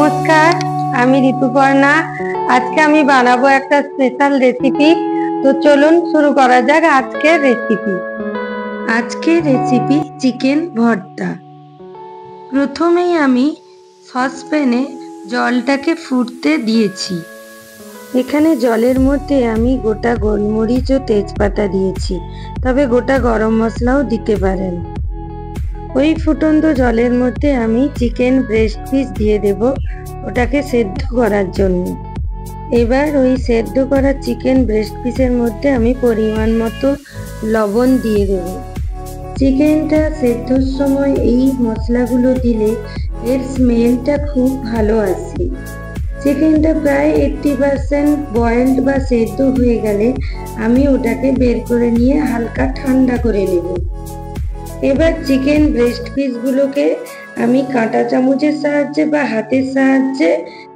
নমস্কার, আমি ঋতুপর্ণা। আজকে আমি বানাবো একটা স্পেশাল রেসিপি। তো চলুন শুরু করা যাক আজকের রেসিপি। আজকের রেসিপি চিকেন ভর্তা। প্রথমেই আমি সসপ্যানে জলটাকে ফুটতে দিয়েছি। এখানে জলের মধ্যে আমি গোটা গোলমরিচ ও তেজপাতা দিয়েছি, তবে গোটা গরম মশলাও দিতে পারেন। ওই ফুটন্ত জলের মধ্যে আমি চিকেন ব্রেস্ট পিস দিয়ে দেব ওটাকে সেদ্ধ করার জন্য। এবার ওই সেদ্ধ করা চিকেন ব্রেস্ট পিসের মধ্যে আমি পরিমাণ মতো লবণ দিয়ে দেব। চিকেনটা সেদ্ধর সময় এই মশলাগুলো দিলে এর স্মেলটা খুব ভালো আসে। চিকেনটা প্রায় 80% বয়েলড বা সেদ্ধ হয়ে গেলে আমি ওটাকে বের করে নিয়ে হালকা ঠান্ডা করে নেব। এবার চিকেন ব্রেস্ট পিসগুলোকে আমি কাঁটা চামচের সাহায্যে বা হাতের সাহায্যে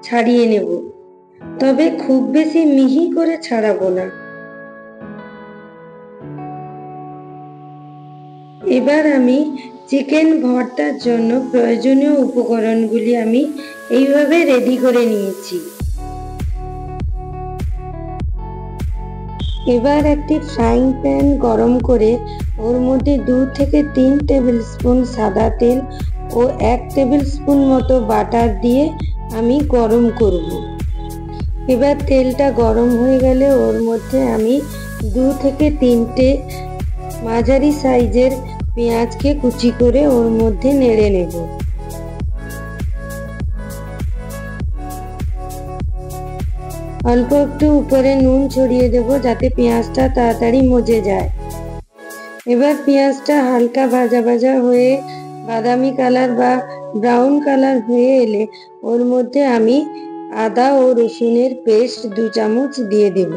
ছাড়িয়ে নেব, তবে খুব বেশি মিহি করে ছাড়াবো না। এবার আমি চিকেন ভর্তার জন্য প্রয়োজনীয় উপকরণগুলি আমি এইভাবে রেডি করে নিয়েছি। এবার একটি ফ্রাইং প্যান গরম করে ওর মধ্যে 2 থেকে 3 টেবিল স্পুন সাদা তেল ও 1 টেবিল স্পুন মতো বাটার দিয়ে আমি গরম করব। এবার তেলটা গরম হয়ে গেলে ওর মধ্যে আমি 2 থেকে 3টে মাঝারি সাইজের পেঁয়াজকে কুচি করে ওর মধ্যে নেড়ে নেব। অল্প একটু উপরে নুন ছড়িয়ে দেব যাতে পেঁয়াজটা তাড়াতাড়ি মজে যায়। এবার পেঁয়াজটা হালকা ভাজা ভাজা হয়ে বাদামি কালার বা ব্রাউন কালার হয়ে এলে ওর মধ্যে আমি আদা ও রসুনের পেস্ট 2 চামচ দিয়ে দেব।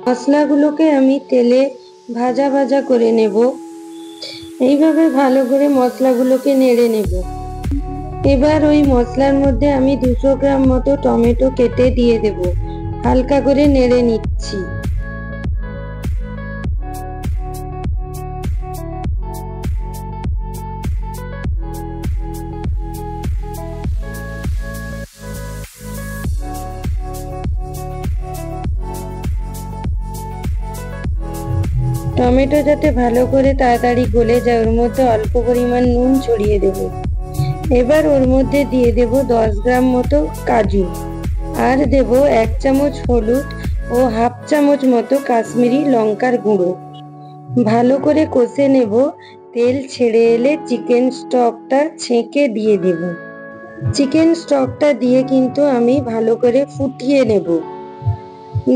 মশলাগুলোকে আমি তেলে ভাজা ভাজা করে নেব। এইভাবে ভালো করে মশলাগুলোকে নেড়ে নেব। এবার ওই মশলার মধ্যে আমি 200 গ্রাম মতো টমেটো কেটে দিয়ে দেব। হালকা করে নেড়ে নিচ্ছি। টমেটো যাতে ভালো করে তাড়াতাড়ি গলে যায় ওর মধ্যে অল্প পরিমাণ নুন ছড়িয়ে দেব। এবার ওর মধ্যে দিয়ে দেব 10 গ্রাম মতো কাজু, আর দেব 1 চামচ হলুদ ও হাফ চামচ মতো কাশ্মীরি লঙ্কার গুঁড়ো। ভালো করে কষে নেব। তেল ছেড়ে এলে চিকেন স্টকটা ছেঁকে দিয়ে দেব। চিকেন স্টকটা দিয়ে কিন্তু আমি ভালো করে ফুটিয়ে নেব।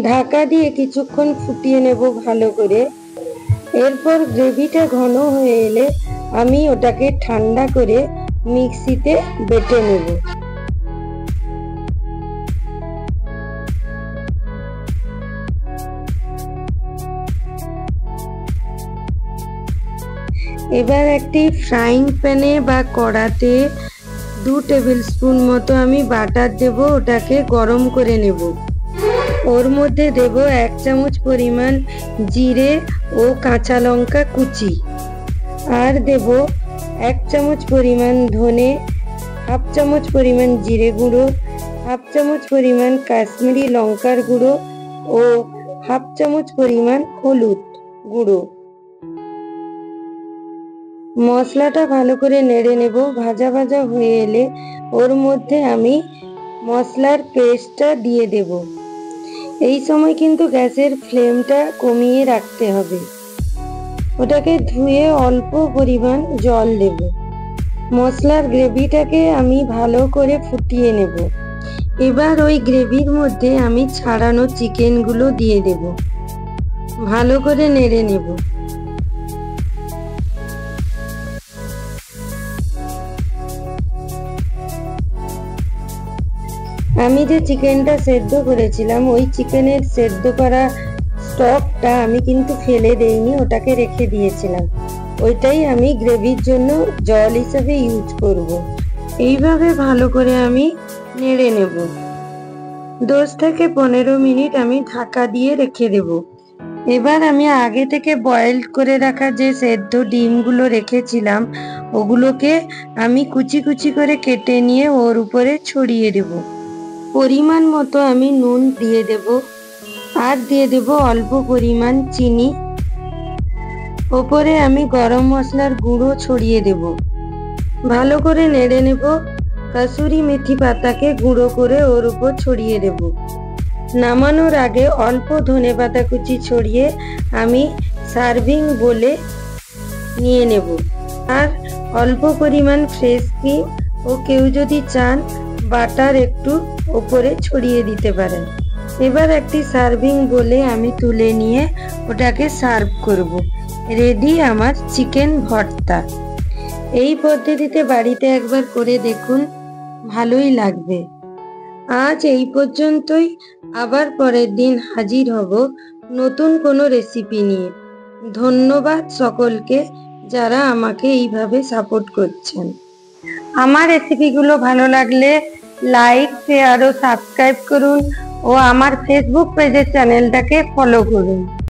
ঢাকা দিয়ে কিছুক্ষণ ফুটিয়ে নেব ভালো করে। এরপর গ্রেভিটা ঘন হয়ে এলে আমি ওটাকে ঠান্ডা করে মিক্সিতে বেটে নেব। এবার একটি ফ্রাইং প্যানে বা কড়াতে 2 টেবিল স্পুন মতো আমি বাটার দেব, ওটাকে গরম করে নেব। ওর মধ্যে দেব 1 চামচ পরিমাণ জিরে ও কাঁচা লঙ্কা কুচি, আর দেব 1 চামচ পরিমাণ ধনে, হাফ চামচ পরিমাণ জিরে গুঁড়ো, হাফ চামচ পরিমাণ কাশ্মীরি লঙ্কার গুঁড়ো ও হাফ চামচ পরিমাণ হলুদ গুঁড়ো। মশলাটা ভালো করে নেড়ে নেব। ভাজা ভাজা হয়ে এলে ওর মধ্যে আমি মশলার পেস্টটা দিয়ে দেব। এই সময় কিন্তু গ্যাসের ফ্লেমটা কমিয়ে রাখতে হবে। ওটাকে ধুয়ে অল্প পরিমাণ জল দেব। মশলার গ্রেভিটাকে আমি ভালো করে ফুটিয়ে নেব। এবার ওই গ্রেভির মধ্যে আমি ছাড়ানো চিকেনগুলো দিয়ে দেব। ভালো করে নেড়ে নেব। আমি যে চিকেনটা সেদ্ধ করেছিলাম ওই চিকেনের সেদ্ধ করা স্টকটা আমি কিন্তু ফেলে দেইনি, ওটাকে রেখে দিয়েছিলাম। ওইটাই আমি গ্রেভির জন্য জল হিসেবে ইউজ করব। এইভাবে ভালো করে আমি নেড়ে নেব। 10 থেকে 15 মিনিট আমি ঢাকা দিয়ে রেখে দেব। এবার আমি আগে থেকে বয়েল করে রাখা যে সেদ্ধ ডিমগুলো রেখেছিলাম ওগুলোকে আমি কুচি কুচি করে কেটে নিয়ে ওর উপরে ছড়িয়ে দেব। পরিমাণ মতো আমি নুন দিয়ে দেব, আর দিয়ে দেব অল্প পরিমাণ চিনি। ওপরে আমি গরম মশলার গুঁড়ো ছড়িয়ে দেব। ভালো করে নেড়ে নেব। কাসুরি মেথি পাতাকে গুঁড়ো করে ওর উপর ছড়িয়ে দেব। নামানোর আগে অল্প ধনেপাতা কুচি ছড়িয়ে আমি সার্ভিং বলে নিয়ে নেব। আর অল্প পরিমাণ ফ্রেশ ক্রিম ও কেউ যদি চান বাটার একটু ওপরে ছড়িয়ে দিতে পারেন। এবার একটি সার্ভিং বলে আমি তুলে নিয়ে ওটাকে সার্ভ করব। রেডি আমার চিকেন ভর্তা। এই পদ্ধতিতে বাড়িতে একবার করে দেখুন, ভালোই লাগবে। আজ এই পর্যন্তই। আবার পরের দিন হাজির হব নতুন কোনো রেসিপি নিয়ে। ধন্যবাদ সকলকে যারা আমাকে এইভাবে সাপোর্ট করছেন। আমার রেসিপিগুলো ভালো লাগলে লাইক, শেয়ার ও সাবস্ক্রাইব করুন ও আমার ফেসবুক পেজের চ্যানেলটাকে ফলো করুন।